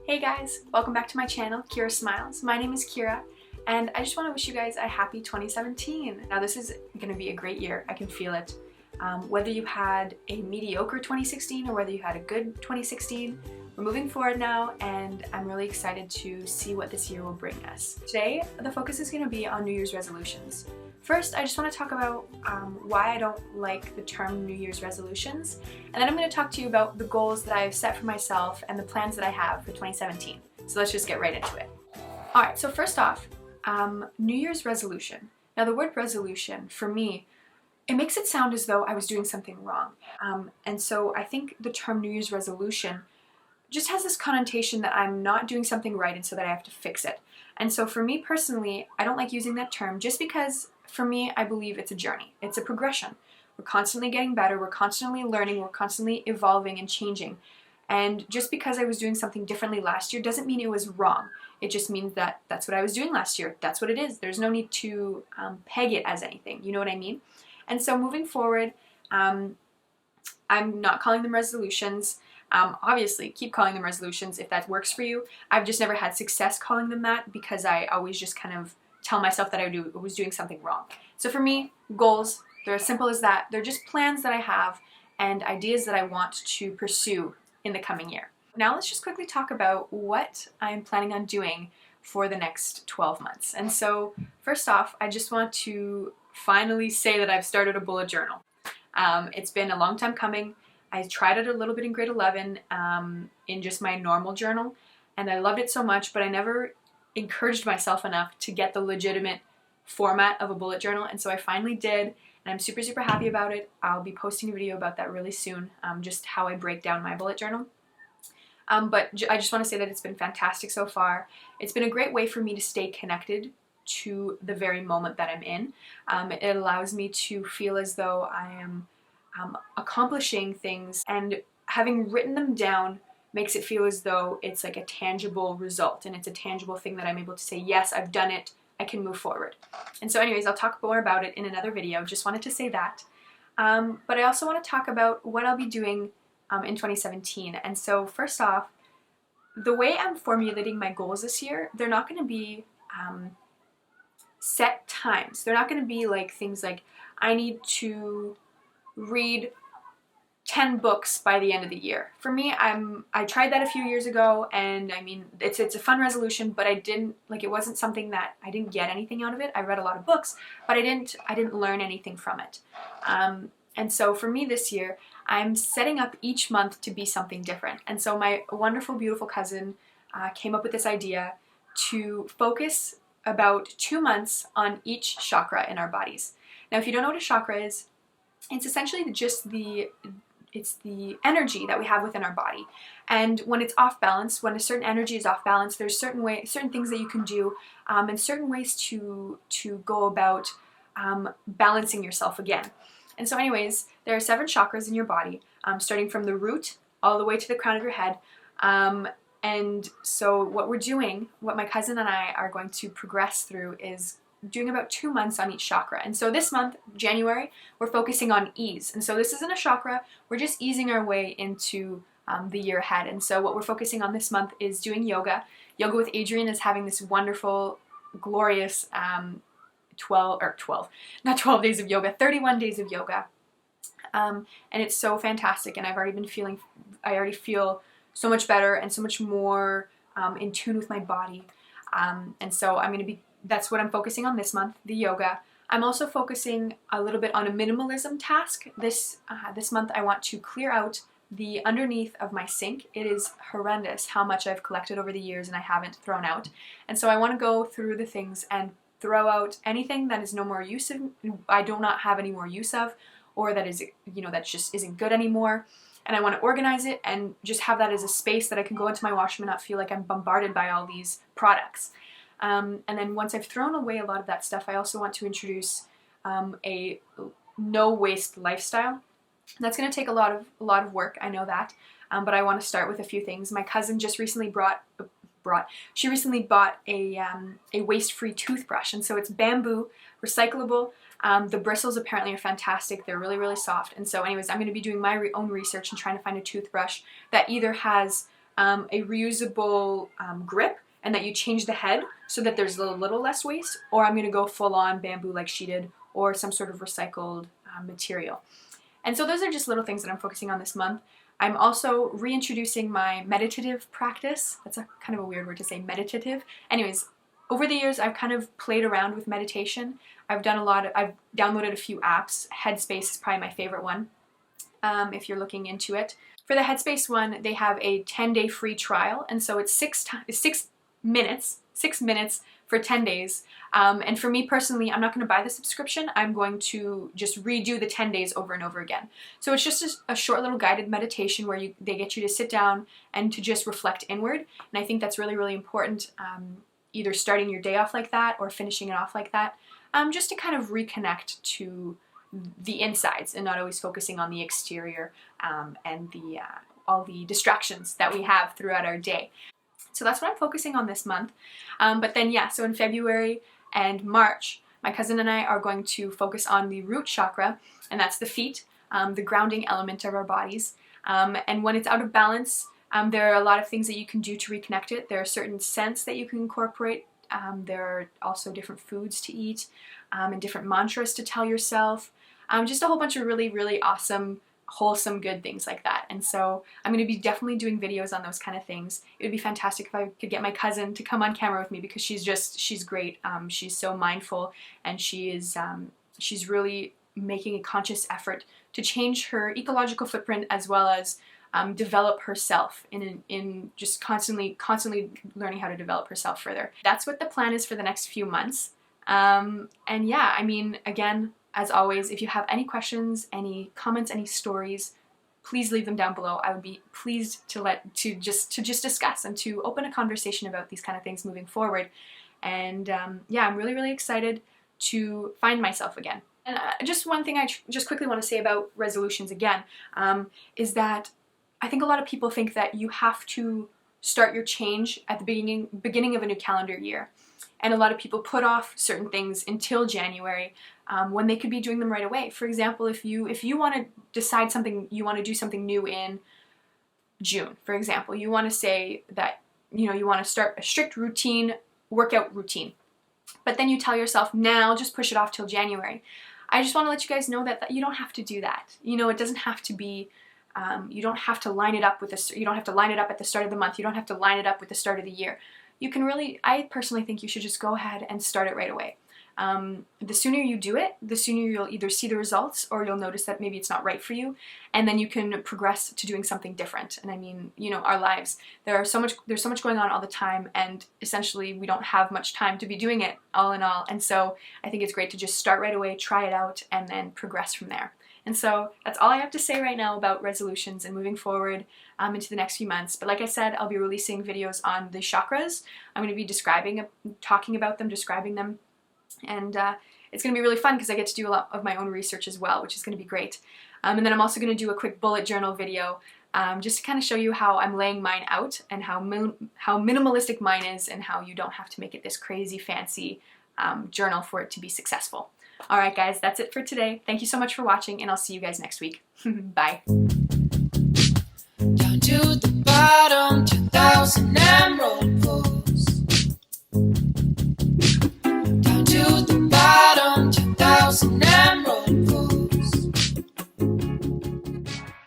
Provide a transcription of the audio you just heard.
Hey guys, welcome back to my channel, Kira Smiles. My name is Kira, and I just want to wish you guys a happy 2017. Now this is going to be a great year, I can feel it. Whether you had a mediocre 2016 or whether you had a good 2016, we're moving forward now, and I'm really excited to see what this year will bring us. Today, the focus is going to be on New Year's resolutions. First, I just want to talk about why I don't like the term New Year's resolutions, and then I'm going to talk to you about the goals that I've set for myself and the plans that I have for 2017. So let's just get right into it. Alright, so first off, New Year's resolution. Now the word resolution, for me, it makes it sound as though I was doing something wrong. And so I think the term New Year's resolution just has this connotation that I'm not doing something right and so that I have to fix it. And so for me personally, I don't like using that term just because for me, I believe it's a journey. It's a progression. We're constantly getting better, we're constantly learning, we're constantly evolving and changing. And just because I was doing something differently last year doesn't mean it was wrong. It just means that that's what I was doing last year. That's what it is. There's no need to peg it as anything. You know what I mean? And so moving forward, I'm not calling them resolutions. Obviously, keep calling them resolutions if that works for you. I've just never had success calling them that because I always just kind of tell myself that I was doing something wrong. So for me, goals, they're as simple as that. They're just plans that I have and ideas that I want to pursue in the coming year. Now let's just quickly talk about what I'm planning on doing for the next 12 months. And so first off, I just want to finally say that I've started a bullet journal. It's been a long time coming. I tried it a little bit in grade 11 in just my normal journal, and I loved it so much, but I never encouraged myself enough to get the legitimate format of a bullet journal, and so I finally did, and I'm super happy about it. I'll be posting a video about that really soon, just how I break down my bullet journal. But I just want to say that it's been fantastic so far. It's been a great way for me to stay connected to the very moment that I'm in. It allows me to feel as though I am accomplishing things, and having written them down makes it feel as though it's like a tangible result and it's a tangible thing that I'm able to say, yes, I've done it, I can move forward. And so anyways, I'll talk more about it in another video, just wanted to say that. But I also want to talk about what I'll be doing in 2017. And so first off, the way I'm formulating my goals this year, they're not going to be set times. They're not going to be like things like I need to read 10 books by the end of the year. For me, I tried that a few years ago, and I mean, it's a fun resolution, but it wasn't something that I didn't get anything out of it. I read a lot of books, but I didn't learn anything from it. And so for me this year, I'm setting up each month to be something different. And so my wonderful, beautiful cousin came up with this idea to focus about 2 months on each chakra in our bodies. Now, if you don't know what a chakra is, it's essentially just the energy that we have within our body. And when it's off balance, when a certain energy is off balance, there's certain things that you can do, and certain ways to go about balancing yourself again. And so anyways, there are 7 chakras in your body, starting from the root all the way to the crown of your head. And so what my cousin and I are going to progress through is doing about 2 months on each chakra. And so this month, January, we're focusing on ease. And so this isn't a chakra, we're just easing our way into the year ahead. And so what we're focusing on this month is doing yoga. Yoga with Adrian is having this wonderful, glorious 31 days of yoga. And it's so fantastic, and I already feel so much better and so much more in tune with my body. And so that's what I'm focusing on this month, the yoga. I'm also focusing a little bit on a minimalism task. This month I want to clear out the underneath of my sink. It is horrendous how much I've collected over the years and I haven't thrown out. And so I want to go through the things and throw out anything that is no more use of, I do not have any more use of, or that is, that just isn't good anymore. And I want to organize it and just have that as a space that I can go into my washroom and not feel like I'm bombarded by all these products. And then once I've thrown away a lot of that stuff, I also want to introduce a no-waste lifestyle. That's going to take a lot of work, I know that, but I want to start with a few things. My cousin just recently bought a waste-free toothbrush, and so it's bamboo, recyclable. The bristles apparently are fantastic. They're really soft. And so anyways, I'm going to be doing my own research and trying to find a toothbrush that either has a reusable grip, and that you change the head so that there's a little less waste, or I'm going to go full on bamboo like she did, or some sort of recycled material. And so those are just little things that I'm focusing on this month. I'm also reintroducing my meditative practice. That's a kind of a weird word to say, meditative. Anyways, over the years I've kind of played around with meditation. I've downloaded a few apps. Headspace is probably my favorite one, if you're looking into it. For the Headspace one, they have a 10-day free trial, and so it's 6 minutes for 10 days. And for me personally, I'm not going to buy the subscription. I'm going to just redo the 10 days over and over again. So it's just a short little guided meditation where they get you to sit down and to just reflect inward. And I think that's really, really important, either starting your day off like that or finishing it off like that, just to kind of reconnect to the insides and not always focusing on the exterior and all the distractions that we have throughout our day. So that's what I'm focusing on this month. But then, yeah, so in February and March, my cousin and I are going to focus on the root chakra, and that's the feet, the grounding element of our bodies. And when it's out of balance, there are a lot of things that you can do to reconnect it. There are certain scents that you can incorporate. There are also different foods to eat, and different mantras to tell yourself. Just a whole bunch of really, really awesome, wholesome, good things like that. And so I'm going to be definitely doing videos on those kind of things. It would be fantastic if I could get my cousin to come on camera with me, because she's great. She's so mindful, and she's really making a conscious effort to change her ecological footprint, as well as develop herself in just constantly learning how to develop herself further. That's what the plan is for the next few months. And yeah, I mean, again, as always, if you have any questions, any comments, any stories, please leave them down below. I would be pleased to just discuss and to open a conversation about these kind of things moving forward. And yeah, I'm really, really excited to find myself again. And just one thing I just quickly want to say about resolutions again, is that I think a lot of people think that you have to start your change at the beginning of a new calendar year. And a lot of people put off certain things until January, when they could be doing them right away. For example, if you want to decide something, you want to do something new in June, for example, you want to say that, you want to start a strict workout routine, but then you tell yourself, now just push it off till January. I just want to let you guys know that you don't have to do that. It doesn't have to be, you don't have to line it up you don't have to line it up at the start of the month. You don't have to line it up with the start of the year. You can really, I personally think you should just go ahead and start it right away. The sooner you do it, the sooner you'll either see the results, or you'll notice that maybe it's not right for you, and then you can progress to doing something different. And I mean, our lives, there's so much going on all the time, and essentially we don't have much time to be doing it all in all. And so I think it's great to just start right away, try it out, and then progress from there. And so that's all I have to say right now about resolutions and moving forward into the next few months. But like I said, I'll be releasing videos on the chakras. I'm going to be talking about them, describing them. And it's going to be really fun because I get to do a lot of my own research as well, which is going to be great. And then I'm also going to do a quick bullet journal video just to kind of show you how I'm laying mine out, and how minimalistic mine is, and how you don't have to make it this crazy fancy journal for it to be successful. Alright guys, that's it for today. Thank you so much for watching, and I'll see you guys next week. Bye.